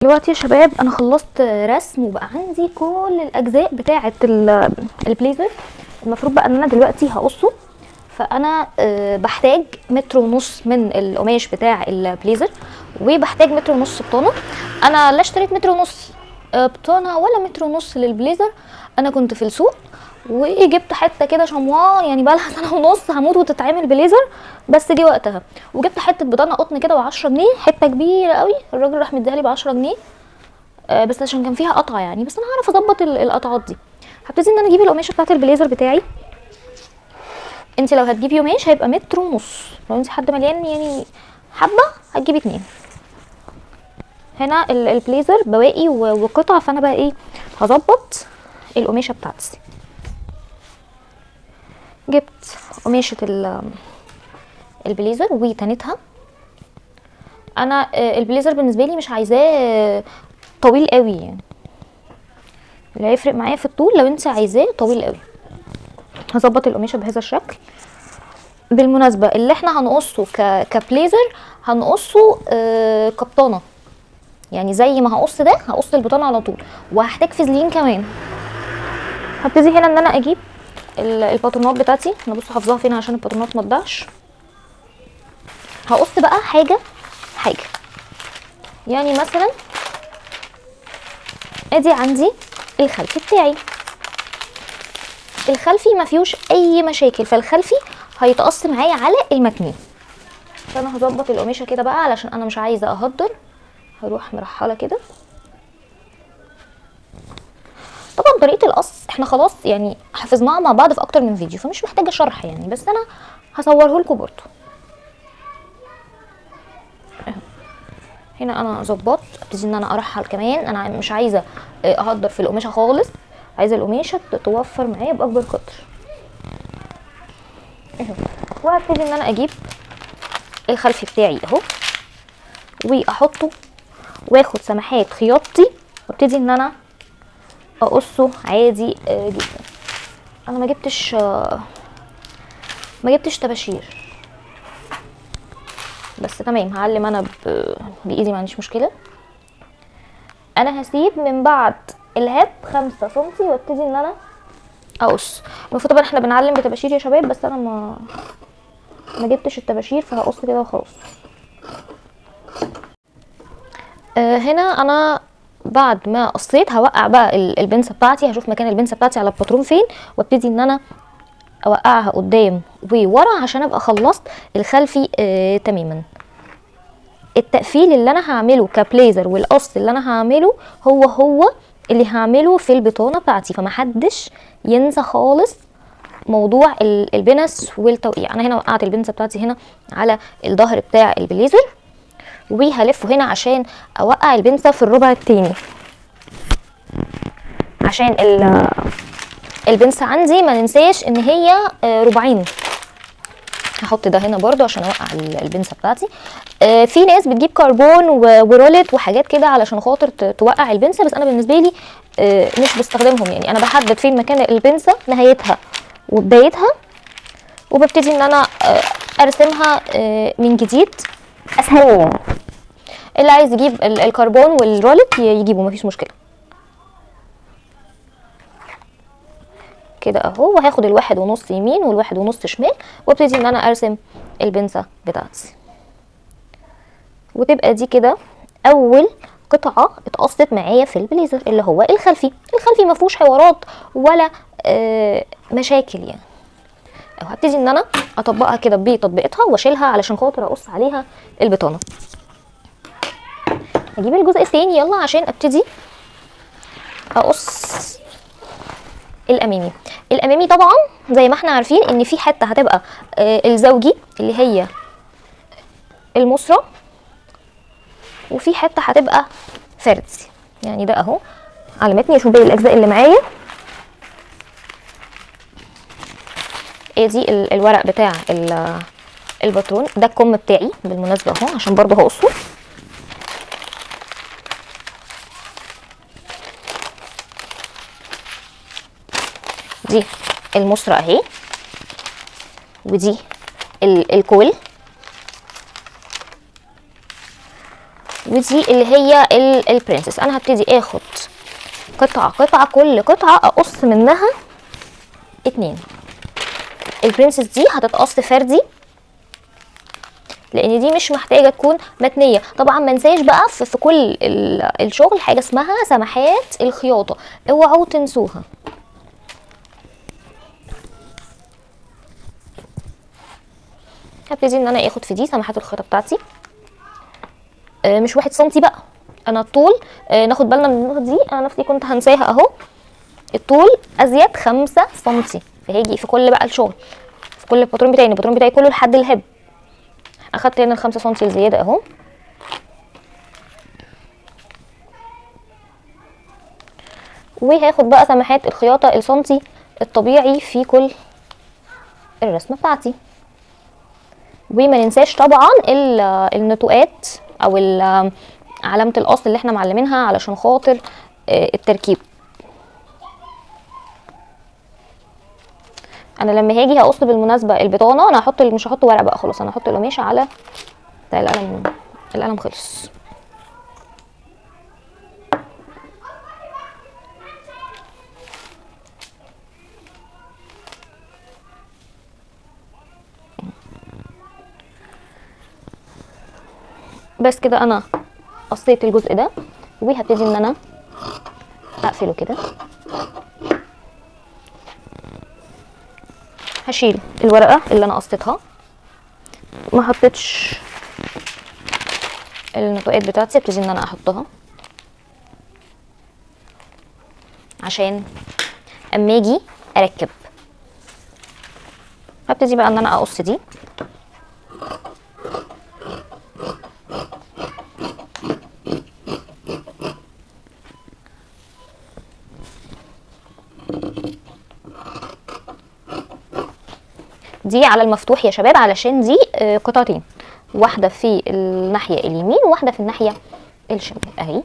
دلوقتي يا شباب انا خلصت رسم وبقى عندي كل الاجزاء بتاعه البليزر. المفروض بقى ان انا دلوقتي هقصه. فانا بحتاج متر ونص من القماش بتاع البليزر، وبحتاج متر ونص بطانه. انا لا اشتريت متر ونص بطانه ولا متر ونص للبليزر. انا كنت في السوق وجبت حته كده شمواه، يعني بقى لها سنه ونص هموت وتتعمل بليزر، بس جه وقتها. وجبت حته بطانه قطن كده ب10 جنيه، حته كبيره قوي. الراجل راح مديها لي ب10 جنيه بس عشان كان فيها قطعه يعني، بس انا هعرف اظبط القطعات دي. هبتدي ان انا اجيب القماشه بتاعت البليزر بتاعي. انت لو هتجيبي قماش هيبقى متر ونص، لو انت حد مليان يعني حبه هتجيبي 2. هنا البليزر بواقي وقطع، فانا بقى ايه هظبط القماشه بتاعتي. جبت قماشه البليزر وتنتها. انا البليزر بالنسبه لي مش عايزاه طويل قوي، يعني اللي هيفرق معايا في الطول لو انت عايزاه طويل قوي. هظبط القماشه بهذا الشكل. بالمناسبه اللي احنا هنقصه كبليزر هنقصه كبطانه، يعني زي ما هقص ده هقص البطانه على طول، وهحتاج فازلين كمان. هبتدي هنا ان انا اجيب الباترونات بتاعتي. انا بصوا حافظاها فين عشان الباترونات ما تضيعش. هقص بقى حاجه حاجه، يعني مثلا ادي عندي الخلفي بتاعي. الخلفي ما فيهوش اي مشاكل، فالخلفي هيتقص معايا على المتنين. فانا هظبط القماشه كده بقى علشان انا مش عايزه اهدر. هروح مرحله كده. طبعا طريقه القص احنا خلاص يعني حفظناها مع بعض في اكتر من فيديو، فمش محتاجه شرح يعني، بس انا هصوره لكم برضو. هنا انا ظبطت. ابتدي ان انا ارحل كمان، انا مش عايزه اهدر في القماشه خالص، عايزه القماشه توفر معايا باكبر قدر. وهبتدي ان انا اجيب الخلفي بتاعي اهو واحطه واخد سماحات خياطتي وابتدي ان انا اقصه عادي جدا. انا ما جبتش طباشير، بس تمام هعلم انا بايدي، ما عنديش مشكله. انا هسيب من بعد الهاب 5 سنتي وابتدي ان انا اقص. المفروض طبعا احنا بنعلم بطباشير يا شباب، بس انا ما جبتش الطباشير فهقص كده وخلاص. هنا انا بعد ما قصيت هوقع بقى البنسه بتاعتي. هشوف مكان البنسه بتاعتي على الباترون فين وابتدي ان انا اوقعها قدام وورا عشان ابقى خلصت الخلفي تماما. التقفيل اللي انا هعمله كبليزر والقص اللي انا هعمله هو اللي هعمله في البطانه بتاعتي، فمحدش ينسى خالص موضوع البنس والتوقيع. انا هنا وقعت البنسه بتاعتي هنا على الظهر بتاع البليزر، وهلفه هنا عشان اوقع البنسه في الربع التاني، عشان البنسه عندي ما ننساش ان هي ربعين. هحط ده هنا برضو عشان اوقع البنسه بتاعتي. في ناس بتجيب كربون ورولت وحاجات كده علشان خاطر توقع البنسه، بس انا بالنسبه لي مش بستخدمهم. يعني انا بحدد فين مكان البنسه نهايتها وبدايتها، وببتدي ان انا ارسمها من جديد اسهل. اللي عايز يجيب الكربون والرولت يجيبه مفيش مشكله. كده اهو، وهاخد 1.5 يمين وال1.5 شمال وابتدي ان انا ارسم البنسه بتاعتي. وتبقى دي كده اول قطعه اتقصت معايا في البليزر اللي هو الخلفي. الخلفي ما فيهوش حوارات ولا مشاكل يعني. هبتدي ان انا اطبقها كده بتطبيقتها واشيلها علشان خاطر اقص عليها البطانه. هجيب الجزء الثاني يلا عشان ابتدي اقص الامامي. الامامي طبعا زي ما احنا عارفين ان في حته هتبقى الزوجي اللي هي المسرة، وفي حته هتبقى فردي. يعني ده اهو علمتني اشوف باقي الاجزاء اللي معايا. ادي الورق بتاع الباترون. ده الكم بتاعي بالمناسبه اهو عشان برضو هقصه. دي المسرة اهي، ودي الكول، ودي اللي هي البرنسس. انا هبتدي اخد قطعه كل قطعه اقص منها 2. البرنسس دي هتتقص فردي لان دي مش محتاجه تكون متنيه. طبعا ما ننساش بقى في كل الشغل حاجه اسمها سماحات الخياطه، اوعوا تنسوها. هبتدي ان انا اخد في دي سماحات الخياطه بتاعتي، مش 1 سنتي بقى، انا الطول ناخد بالنا من النقطه دي، انا نفسي كنت هنساها اهو. الطول ازيد 5 سنتي، فهيجي في كل بقى الشغل في كل الباترون بتاعي، الباترون بتاعي كله لحد الهب. اخدت هنا ال5 سنتي الزياده اهو، وهاخد بقى سماحات الخياطه السنتي الطبيعي في كل الرسمه بتاعتي. وما ننساش طبعا النتوءات او علامه القص اللي احنا معلمينها علشان خاطر التركيب. انا لما هاجي هقص بالمناسبه البطانه، انا مش هحط ورق بقى خلاص، انا هحط القماشه على بتاع القلم خلص. بس كده انا قصيت الجزء ده، وهبتدي ان انا اقفله كده. هشيل الورقه اللي انا قصيتها، ما حطيتش النتوءات بتاعتي، ابتدي ان انا احطها عشان اما اجي اركب. هبتدي بقى ان انا اقص دي، دي على المفتوح يا شباب علشان دي قطعتين، واحده في الناحيه اليمين وواحده في الناحيه الشمال اهي.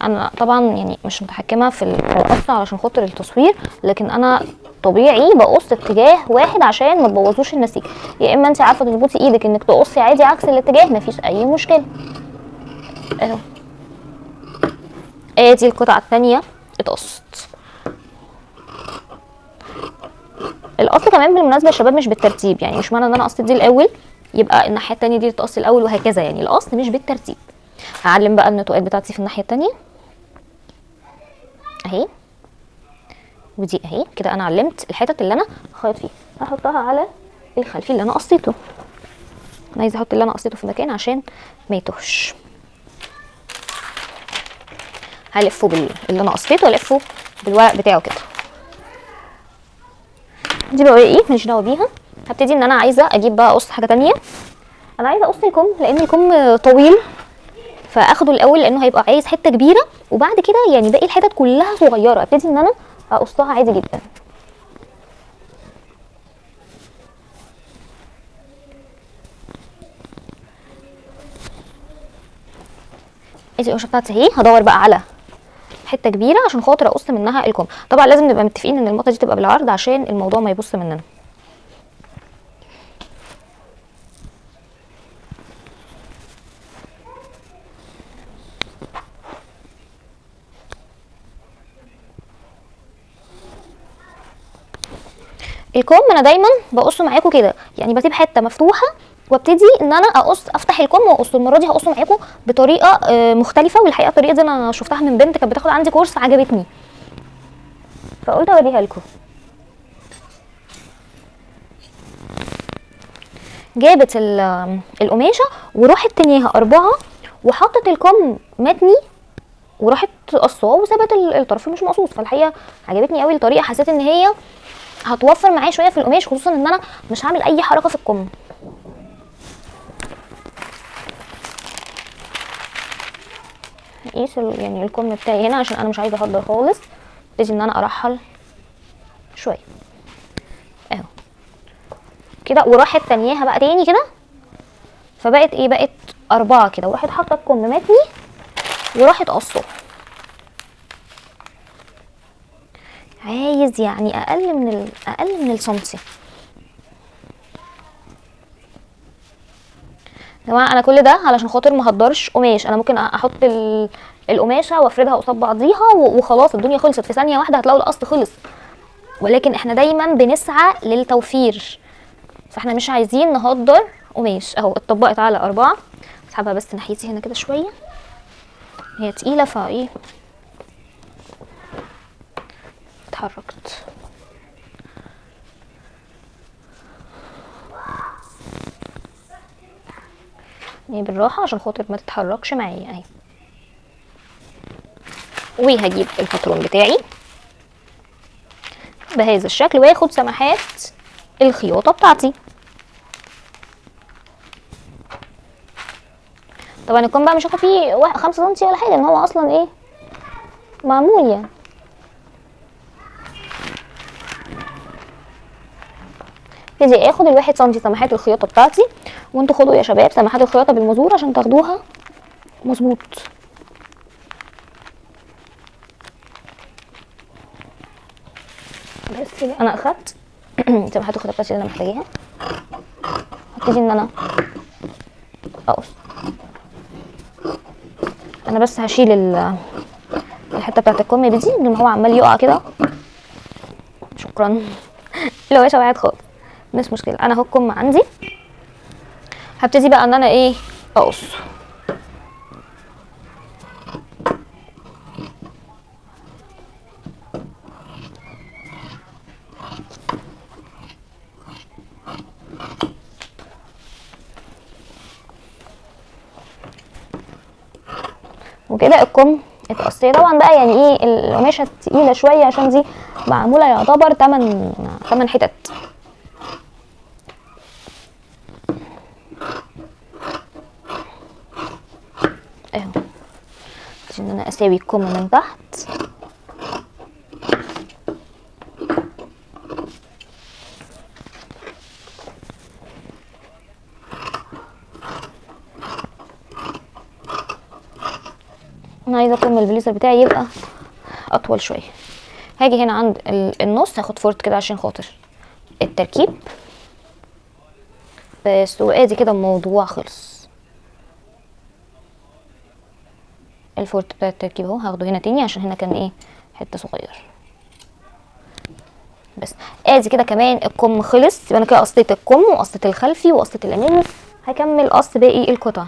انا طبعا يعني مش متحكمه في القص علشان خاطر التصوير، لكن انا طبيعي بقص اتجاه واحد عشان ما تبوظوش النسيج. يا اما انت عارفه تظبطي ايدك انك تقصي عادي عكس الاتجاه، مفيش اي مشكله اهو. ادي القطعه الثانيه اتقصت. القص كمان بالمناسبه يا شباب مش بالترتيب، يعني مش معنى ان انا قصيت دي الاول يبقى الناحيه الثانيه دي تتقص الاول وهكذا، يعني القص مش بالترتيب. هعلم بقى النتوءات بتاعتي في الناحيه الثانيه اهي، ودي اهي كده. انا علمت الحتت اللي انا هخيط فيها، هحطها على الخلفي اللي انا قصيته. انا عايزه احط اللي انا قصيته في مكان عشان ما يتوهش. هلفه اللي انا قصيته، والفه بالورق بتاعه كده. دي بقى ايه ماليش دعوه بيها. هبتدي ان انا عايزه اجيب بقى اقص حاجه تانية. انا عايزه اقص الكم لان الكم طويل، فاخده الاول لانه هيبقى عايز حته كبيره، وبعد كده يعني باقي الحتت كلها صغيره ابتدي ان انا اقصها عادي جدا. ادي القماشه بتاعتي اهي. هدور بقى على حته كبيره عشان خاطر اقص منها الكم. طبعا لازم نبقى متفقين ان المطه دي تبقى بالعرض عشان الموضوع ما يبص مننا. الكم انا دايما بقصه معاكم كده، يعني بسيب حته مفتوحه وابتدي ان انا افتح الكم واقصه. المره دي هقصه معاكم بطريقه مختلفه، والحقيقه الطريقه دي انا شفتها من بنت كانت بتاخد عندي كورس عجبتني، فقلت اوريها لكم. جابت القماشه وراحت تنيها 4 وحطت الكم متني وراحت قصاه وسابت الطرف مش مقصوص. فالحقيقه عجبتني قوي الطريقه، حسيت ان هي هتوفر معايا شويه في القماش، خصوصا ان انا مش هعمل اي حركه في الكم. هقيس يعني الكم بتاعي هنا عشان انا مش عايزه اهدر خالص. ابتدي ان انا ارحل شويه اهو كده، وراحت تانياها بقى تاني كده، فبقت ايه، بقت 4 كده، وراحت حاطه الكم متني وراحت قصاه. عايز يعني اقل من السنتي. يا جماعه انا كل ده علشان خاطر ما اهدرش قماش. انا ممكن احط القماشه وافردها قصاد بعضيها وخلاص الدنيا خلصت في ثانيه واحده، هتلاقوا القص خلص. ولكن احنا دايما بنسعى للتوفير، فاحنا مش عايزين نهدر قماش. اهو اتطبقت على 4. اسحبها بس ناحيتي هنا كده شويه، هي تقيله فايه اتحركت. يعني بالراحه عشان خاطر ما تتحركش معايا اهي. وهجيب الباترون بتاعي بهذا الشكل واخد سماحات الخياطه بتاعتي. طبعا الكم بقى مش هاخد فيه 5 سم ولا حاجه، لان هو اصلا ايه معمول يعني. ابتدي اخد ال1 سم سماحات الخياطه بتاعتي، وانتوا خدوا يا شباب سماحات الخياطه بالمزور عشان تاخدوها مظبوط. بس كده انا اخدت سماحات الخياطه بتاعتي اللي انا محتاجاها. هبتدي ان انا اقص. انا بس هشيل الحته بتاعت الكم دي لان هو عمال يقع كده. شكرا. لو ايش وقعت خالص مش مشكله. انا اهو الكم عندي، هبتدي بقى ان انا ايه اقص. وكده الكم اتقص. طبعا بقى يعني ايه القماشه تقيله شويه عشان دي معموله يعتبر 8 حتت. اهو عشان انا اساوي الكم من تحت. انا عايزه اكم البليزر بتاعي يبقى اطول شويه. هاجي هنا عند النص هاخد فورت كده عشان خاطر التركيب بس، وادي كده الموضوع خلص. الفورت بتاع التركيب اهو هاخده هنا تاني عشان هنا كان ايه حته صغير بس. ادي كده كمان الكم خلص. يبقى انا كده قصيت الكم وقصيت الخلفي وقصيت الامامي. هكمل قص باقي القطع.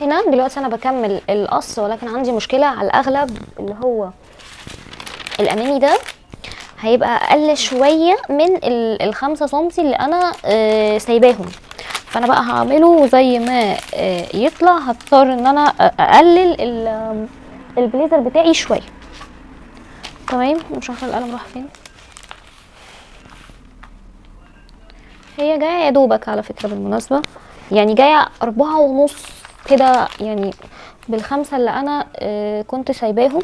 هنا دلوقتي انا بكمل القص، ولكن عندي مشكله على الاغلب اللي هو الامامي ده هيبقى اقل شويه من ال5 سم اللي انا سايباهم. فانا بقى هعمله زي ما يطلع. هضطر ان انا اقلل البليزر بتاعي شويه. تمام. مش عارفه القلم راح فين. هي جايه يا دوبك على فكره بالمناسبه، يعني جايه 4.5 كده يعني بال5 اللي انا كنت سايباهم.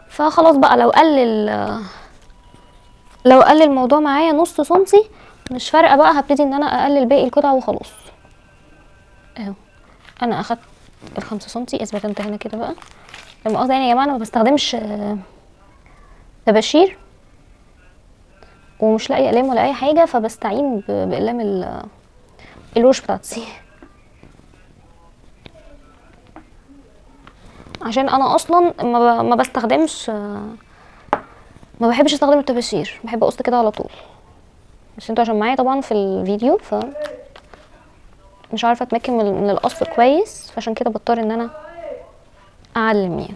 فخلاص بقى لو قل الموضوع معايا نص سنتي مش فارقه بقى. هبتدي ان انا اقلل باقي القطع وخلاص. اهو انا اخدت ال5 سنتي. اثبت انت هنا كده بقى. المؤاخذه يعني يا جماعه انا ما بستخدمش طباشير ومش لاقي اقلام ولا اي حاجه، فبستعين باقلام الوش بتاعتي عشان انا اصلا ما بستخدمش ما بحبش استخدم الطباشير. بحب اقص كده على طول. بس انتوا عشان معايا طبعا في الفيديو ف مش عارفه اتمكن من القص كويس، فعشان كده بضطر ان انا اعلم يعني.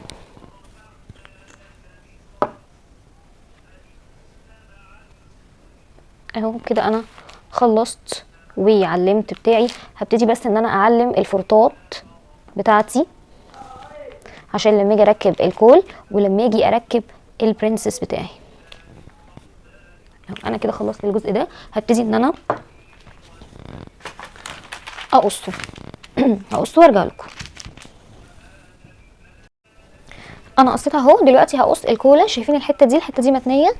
اهو كده انا خلصت وعلمت بتاعي. هبتدي بس ان انا اعلم الفرطات بتاعتي عشان لما اجي اركب الكول ولما اجي اركب البرنسس بتاعي. انا كده خلصت الجزء ده. هبتدي ان انا اقصه هقصه وارجع لكم. انا قصيتها اهو. دلوقتي هقص الكولا. شايفين الحته دي متنيه.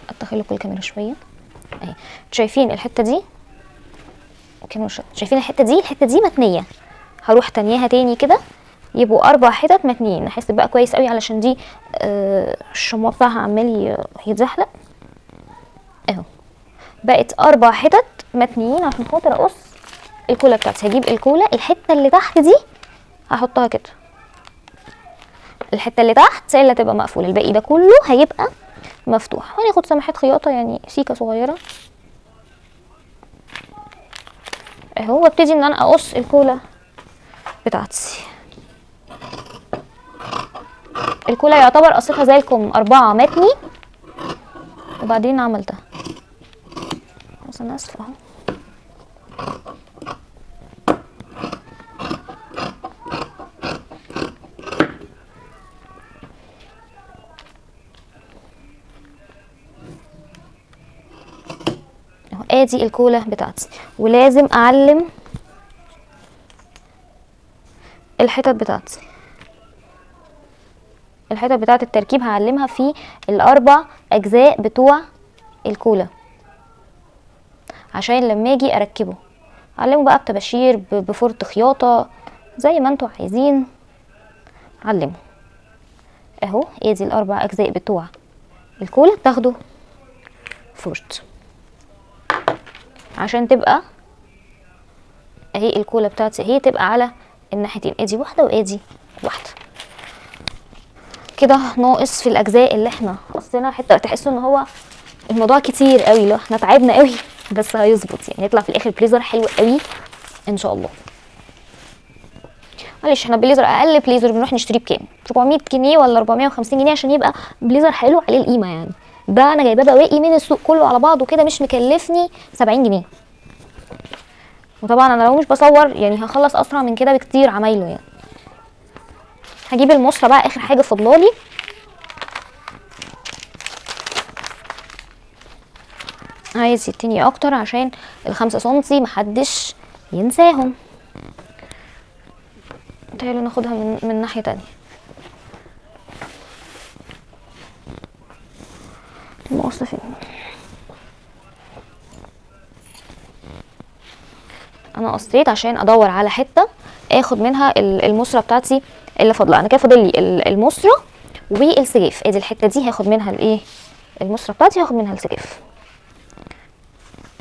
هدخل لكم الكاميرا شويه اهي. شايفين الحته دي شايفين الحته دي متنيه. هروح تانيها تاني كده يبقوا 4 حتت متنيين. احس بقى كويس قوي علشان دي الشموع بتاعها عمال يتزحلق. اهو بقت 4 حتت متنيين عشان خاطر اقص الكولا بتاعتي هجيب الكولا الحته اللي تحت دي هحطها كده، الحته اللي تحت هي اللي هتبقى مقفوله، الباقي ده كله هيبقى مفتوح. هناخد سماحات خياطه يعني سيكه صغيره اهو، وابتدي ان انا اقص الكولا بتاعتي. الكولا يعتبر قصتها زي الكم 4 متني وبعدين عملتها، بس انا اسفه اهو. ادي الكولا بتاعتي، ولازم اعلم الحتت بتاعتي، الحتت بتاعت التركيب هعلمها في ال4 اجزاء بتوع الكولا عشان لما اجي اركبه علمه بقى بطباشير بفرط خياطه زي ما انتوا عايزين علمه اهو. ادي ال4 اجزاء بتوع الكولا بتاخدوا فرط عشان تبقى اهي الكولا بتاعتي اهي تبقى على الناحيتين، ادي واحده وادي واحده كده. ناقص في الاجزاء اللي احنا قصينا حته، تحسوا ان هو الموضوع كتير قوي، لو احنا تعبنا قوي بس هيظبط يعني، يطلع في الاخر بليزر حلو قوي ان شاء الله. معلش احنا بليزر اقل بليزر بنروح نشتريه بكام؟ 400 جنيه ولا 450 جنيه عشان يبقى بليزر حلو عليه القيمه يعني. ده انا جايباه بواقي من السوق كله على بعضه كده مش مكلفني 70 جنيه. وطبعا انا لو مش بصور يعني هخلص اسرع من كده بكتير عمايله يعني. هجيب المصفى بقى اخر حاجه فضلالي، عايز يتني اكتر عشان ال5 سنتي محدش ينساهم. تعالوا ناخدها من ناحيه تانية. المقص فين؟ انا قصيت عشان ادور على حته اخد منها المصره بتاعتي اللي فاضله. انا كده فاضل لي المصره والسجاف، ادي الحته دي هاخد منها الايه المصره بتاعتي، هاخد منها السجاف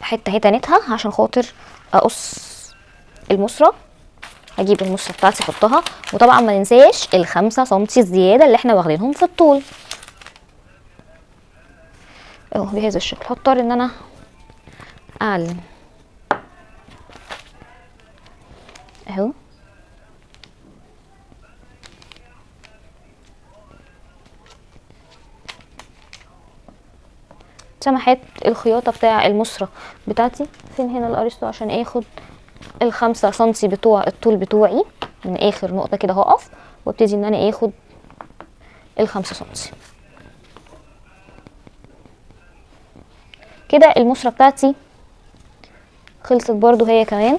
حته اهي تانيتها عشان خاطر اقص المصره. هجيب المصره بتاعتي احطها، وطبعا ما ننساش ال5 سنتي الزياده اللي احنا واخدينهم في الطول اهو بهذا الشكل. هضطر ان انا اعلم اهو سمحت الخياطه بتاع المصره بتاعتي. فين هنا الارسطو عشان اخد ال5 سنتي بتوع الطول بتوعي من اخر نقطه كده هقف وابتدي ان انا اخد ال5 سنتي كده. المصره بتاعتي خلصت برضو هي كمان.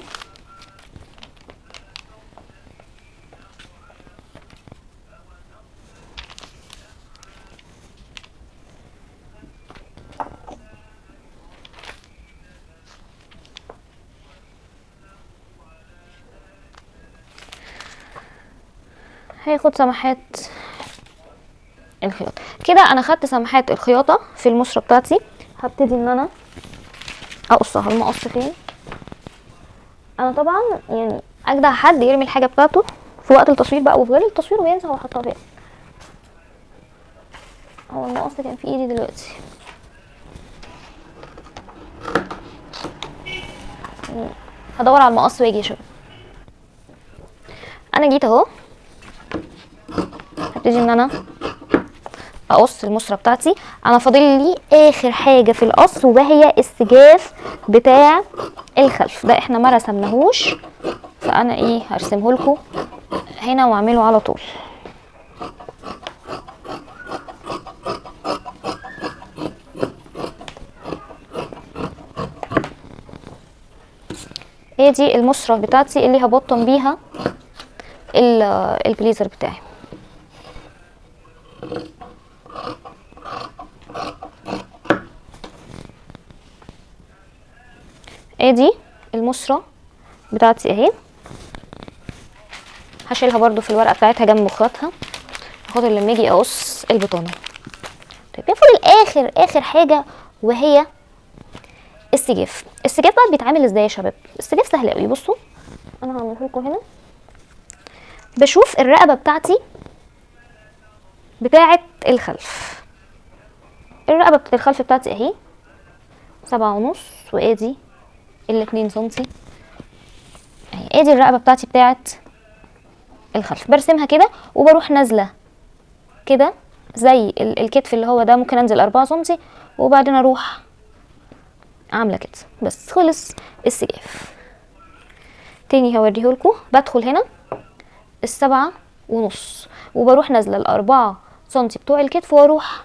هاخد سماحات الخياطه كده. انا خدت سماحات الخياطه في المصره بتاعتي، هبتدي ان انا اقصها. المقص فين؟ انا طبعا يعني اجدع حد يرمي الحاجه بتاعته في وقت التصوير بقى وفي غير التصوير وينسى هو حطها فين. هو المقص كان في ايدي دلوقتي. هدور على المقص واجي اشوف. انا جيت اهو، هبتدي ان انا اقص المصره بتاعتي. انا فاضل لي اخر حاجه في القص وهي السجاف بتاع الخلف ده، احنا ما رسمناهوش فانا ايه هرسمه لكم هنا واعمله على طول. ادي المصره بتاعتي اللي هبطن بيها البليزر بتاعي. ادي المصره بتاعتي اهي، هشيلها برضو في الورقه بتاعتها جنب اخواتها خاطر لما اجي اقص البطانه. طيب يفضل اخر حاجه وهي السجاف. السجاف بقى بيتعمل ازاي يا شباب؟ السجاف سهل قوي. بصوا انا هعمله لكم هنا. بشوف الرقبه بتاعتي بتاعه الخلف، الرقبه بتاعه الخلف بتاعتي اهي 7.5، وادي ال2 سنتي اهي، ادي الرقبه بتاعتي بتاعه الخلف. برسمها كده وبروح نازله كده زي الكتف اللي هو ده، ممكن انزل 4 سنتي وبعدين اروح عامله كده. بس خلص السجاف. تاني هوريهولكوا. بدخل هنا 7.5 وبروح نازله ال4 سنتي بتوع الكتف واروح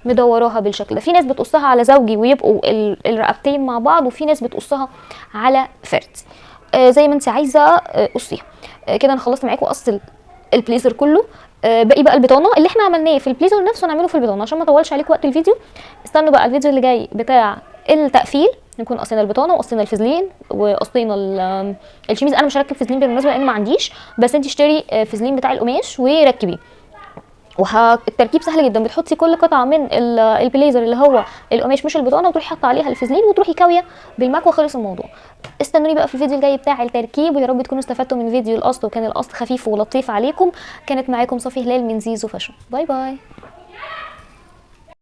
مدوراها بالشكل ده. في ناس بتقصها على زوجي ويبقوا الرقبتين مع بعض، وفي ناس بتقصها على فردي. زي ما انت عايزه قصيها. كده انا خلصت معاكم قص البليزر كله. باقي بقى البطانه اللي احنا عملناه في البليزر نفسه نعمله في البطانه عشان ما اطولش عليكم وقت الفيديو. استنوا بقى الفيديو اللي جاي بتاع التقفيل، نكون قصينا البطانه وقصينا الفازلين وقصينا الشميز. انا مش هركب فازلين بالمناسبه لان ما عنديش، بس انت اشتري فازلين بتاع القماش وركبيه. التركيب سهل جدا. بتحطي كل قطعه من البليزر اللي هو القماش مش البطانه، وتروحي حاطه عليها الفازلين وتروحي كاويه بالمكوه، خلص الموضوع. استنوني بقى في الفيديو الجاي بتاع التركيب، ويا رب تكونوا استفدتوا من فيديو القص وكان القص خفيف ولطيف عليكم. كانت معاكم صفي هلال من زيزو فاشن. باي باي.